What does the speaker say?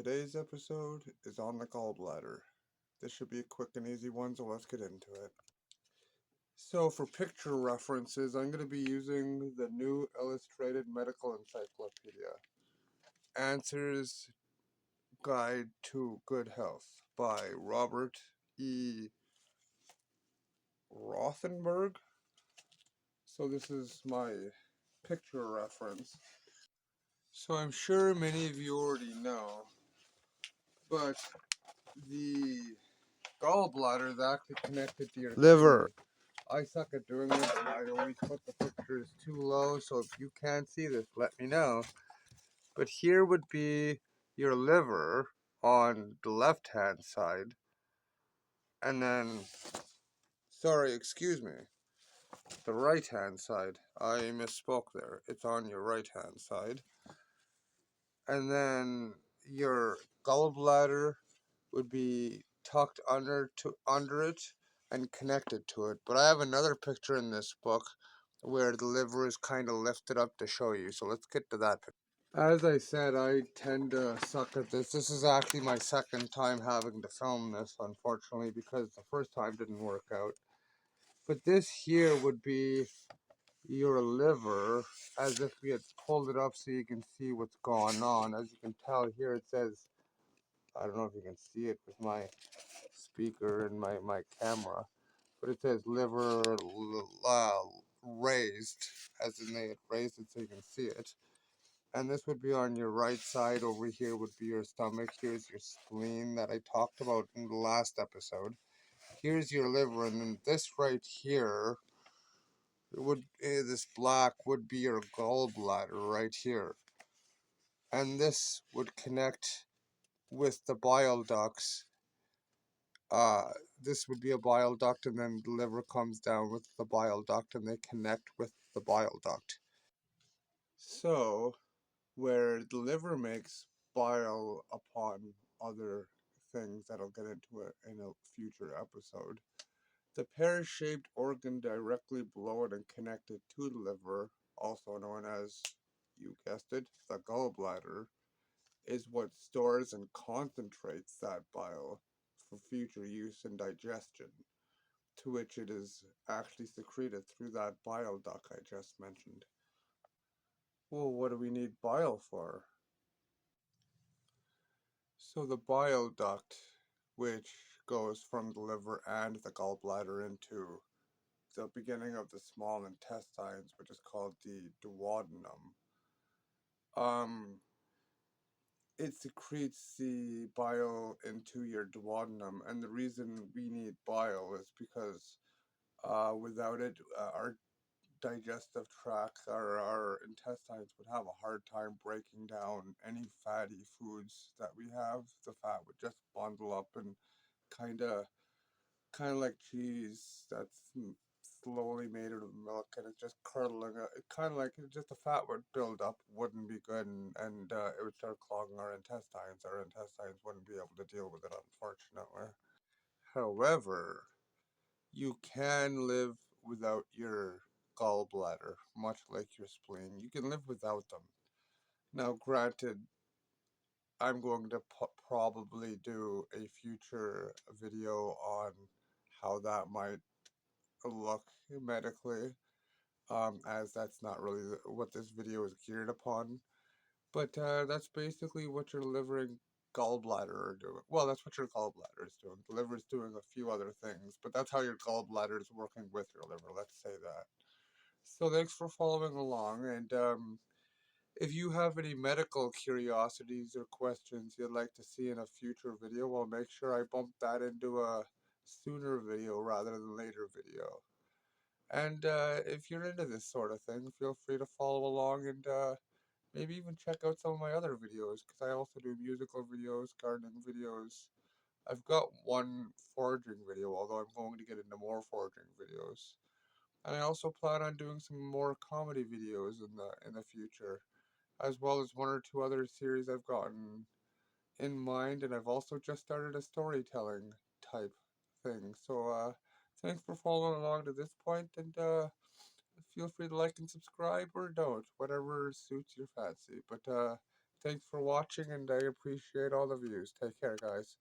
Today's episode is on the gallbladder. This should be a quick and easy one, so let's get into it. So, for picture references, I'm going to be using the New Illustrated Medical Encyclopedia Answers Guide to Good Health by Robert E. Rothenberg. So, this is my picture reference. So, I'm sure many of you already know, but the gallbladder is actually connected to your liver. I suck at doing this. I always put the pictures too low, so if you can't see this, let me know. But here would be your liver on the left-hand side. And then, sorry, excuse me, the right-hand side. I misspoke there. It's on your right-hand side. And then your gallbladder would be tucked under it and connected to it. But I have another picture in this book where the liver is kind of lifted up to show you. So let's get to that picture. As I said, I tend to suck at this. This is actually my second time having to film this, unfortunately, because the first time didn't work out. But this here would be your liver, as if we had pulled it up so you can see what's going on. As you can tell here, it says, I don't know if you can see it with my speaker and my camera, but it says liver raised, as in they had raised it so you can see it. And this would be on your right side. Over here would be your stomach. Here's your spleen that I talked about in the last episode. Here's your liver, and then this right here would this black would be your gallbladder right here, and this would connect with the bile ducts. This would be a bile duct, and then the liver comes down with the bile duct, and they connect with the bile duct. So, where the liver makes bile upon other things that I'll get into it in a future episode, the pear-shaped organ directly below it and connected to the liver, also known as, you guessed it, the gallbladder, is what stores and concentrates that bile for future use and digestion, to which it is actually secreted through that bile duct I just mentioned. Well, what do we need bile for? So the bile duct, which goes from the liver and the gallbladder into the beginning of the small intestines, which is called the duodenum, um, it secretes the bile into your duodenum, and the reason we need bile is because without it, our digestive tract, our intestines would have a hard time breaking down any fatty foods that we have. The fat would just bundle up and kind of like cheese that's slowly made out of milk, and it's just curdling. It kind of like just the fat would build up, wouldn't be good, and it would start clogging our intestines. Our intestines wouldn't be able to deal with it, unfortunately. However, you can live without your gallbladder, much like your spleen. You can live without them. Now, granted, I'm going to probably do a future video on how that might look medically, as that's not really what this video is geared upon. But that's basically what your liver and gallbladder are doing. Well, that's what your gallbladder is doing. The liver is doing a few other things, but that's how your gallbladder is working with your liver, let's say that. So thanks for following along, and if you have any medical curiosities or questions you'd like to see in a future video, I'll make sure I bump that into a sooner video rather than later video. And if you're into this sort of thing, feel free to follow along and maybe even check out some of my other videos, because I also do musical videos, gardening videos. I've got one foraging video, although I'm going to get into more foraging videos. And I also plan on doing some more comedy videos in the future, as well as one or two other series I've gotten in mind, and I've also just started a storytelling type thing. So thanks for following along to this point, and feel free to like and subscribe or don't, whatever suits your fancy. But thanks for watching, and I appreciate all the views. Take care, guys.